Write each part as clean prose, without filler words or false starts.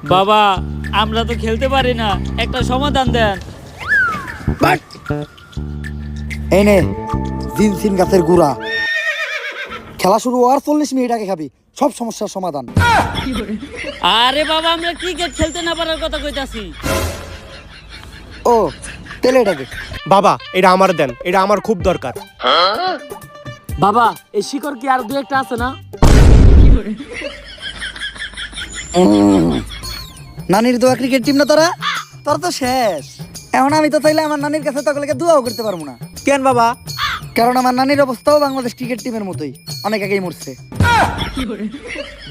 বাবা আমরা তো খেলতে পারি না, একটা সমাধান দেন। এই নে জিনসিন গাছের গুড়া, খেলা শুরু হওয়ার 40 মিনিট আগে খাবি, সব সমস্যার সমাধান। আরে বাবা আমরা ক্রিকেট খেলতে না পারার কথা কইতাছি। ও তেলে এটাকে বাবা এটা আমার দেন, এটা আমার খুব দরকার। বাবা এই শিকড় কি আর দু একটা আছে না? নানির দোয়া ক্রিকেট টিম না তোরা, তোর তো শেষ। এখন আমি তো চাইলে আমার নানির কাছে তকলেকে দোয়াও করতে পারবো না। কেন বাবা? কারণ আমার নানির অবস্থাও বাংলাদেশ ক্রিকেট টিমের মতোই, অনেক আগেই মরছে।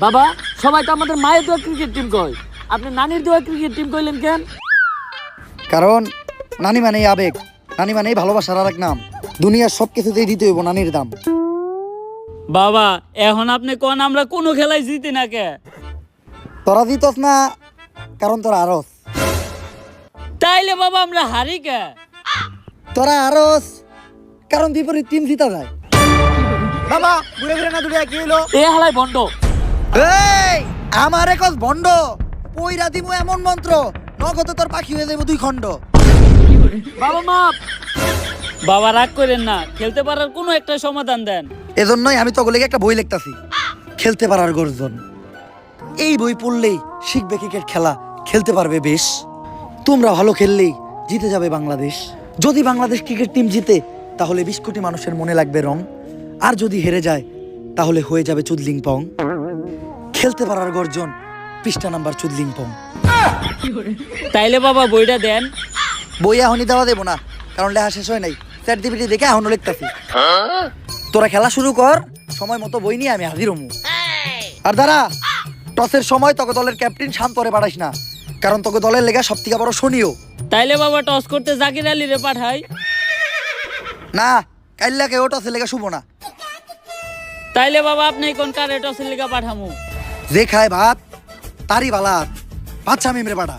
বাবা সবাই তো আমাদের মায়ের দোয়া ক্রিকেট টিম কয়, আপনি নানির দোয়া ক্রিকেট টিম কইলেন কেন? কারণ নানি মানেই আবেগ, নানি মানেই ভালোবাসার আর এক নাম। দুনিয়ার সব কিছুতেই দিতে হইব নানির দাম। বাবা এখন আপনি কোন আমরা কোনো খেলায় জিতি না কে? তোরা দিতস না কারণ তোরা আরস, তাইলে বাবা আমরা হারি কে? তোরা আরস কারণ বিপরীত টিম জিতা যায়। বাবা ঘুরে ঘুরে না দুনিয়া কি হলো? এ হালাই বন্ধ। এই আমার একজ ভণ্ড, পইরা দিমু এমন মন্ত্র, নগদে তোর পাখি হয়ে যাইব 2 খণ্ড। বাবা মাপ। বাবা রাগ করেন না, খেলতে পারার কোনো একটা সমাধান দেন। এজন্যই আমি তগলেকে একটা বই লিখতাছি, খেলতে পারার গর্জন। এই বই পড়লেই শিখবে ক্রিকেট খেলা, খেলতে পারবে বেশ। তোমরা ভালো খেললেই জিতে যাবে বাংলাদেশ। যদি বাংলাদেশ ক্রিকেট টিম জিতে তাহলে 20 কোটি মানুষের মনে লাগবে রং, আর যদি হেরে যায় তাহলে হয়ে যাবে চুদলিং পং। খেলতে পারার গর্জন, পৃষ্ঠা নাম্বার চুদলিং পং। তাইলে বাবা বইটা দেন। বই এখনই দেওয়া দেবো না, কারণ লেখা শেষ হয় নাই। চ্যাট জিপিটি দেখে এখনো লিখতাছি। তোরা খেলা শুরু কর, সময় মতো বই নিয়ে আমি হাজির হমু। আর দাঁড়া, টসের সময় তোকে দলের ক্যাপ্টেন শান্তরে পাঠাইস না, কারণ তোকে দলের লেগা সব থেকে বড় শনিও। তাইলে বাবা টস করতে জাকির আলী রে পাঠাই। না, কাইল্লাকে ও টসের লেগা শুভ না। তাইলে বাবা আপনি কোন কারে টসের লিগা পাঠামু? যে খায় ভাত তারই বালাত, বাচ্চা মিমরে পাঠা।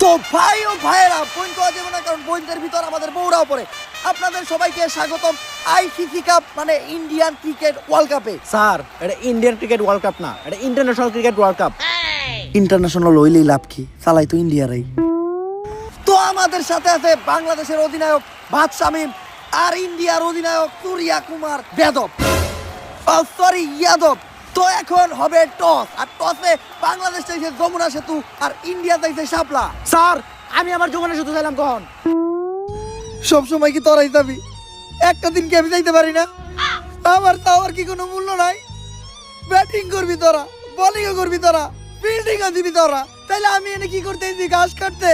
তো ভাই ও ভাইয়েরা, পয়েন্ট দেওয়া যাবে না, কারণ পয়েন্টের ভিতর আমাদের বউরাও পড়ে। আপনাদের সবাইকে স্বাগতম আইসিসি কাপ মানে ইন্ডিয়ান ক্রিকেট ওয়ার্ল্ড কাপে। স্যার এটা ইন্ডিয়ান ক্রিকেট ওয়ার্ল্ড কাপ না, এটা international cricket world cup. International হইলেই লাভ কি, চালাই তো ইন্ডিয়ারাই। তো আমাদের সাথে আছে বাংলাদেশের অধিনায়ক ভাত শামিম আর ইন্ডিয়ার অধিনায়ক সূর্যা কুমার যাদব, সরি যাদব। তো এখন হবে টস, আর টসে বাংলাদেশ চাইছে যমুনা সেতু আর ইন্ডিয়া চাইছে শাপলা। স্যার আমি আমার জীবনে শুধু চাইলাম কখন? সব সময় কি তোরাই যাবি? একটা দিন কি আমি যাইতে পারি না? আমার তাওয়ার কি কোনো মূল্য নাই? ব্যাটিং করবি তোরা, বোলিংও করবি তোরা, ফিল্ডিংও দিবি তোরা, তাহলে আমি এনে কি করতে দিই? ঘাস কাটতে?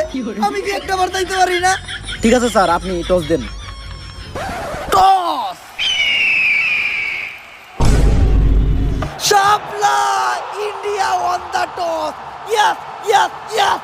আমি কি একটা বার যাইতে পারি না? ঠিক আছে স্যার, আপনি টস দেন। টস! শাপলা! India won the toss! Yes yes yes!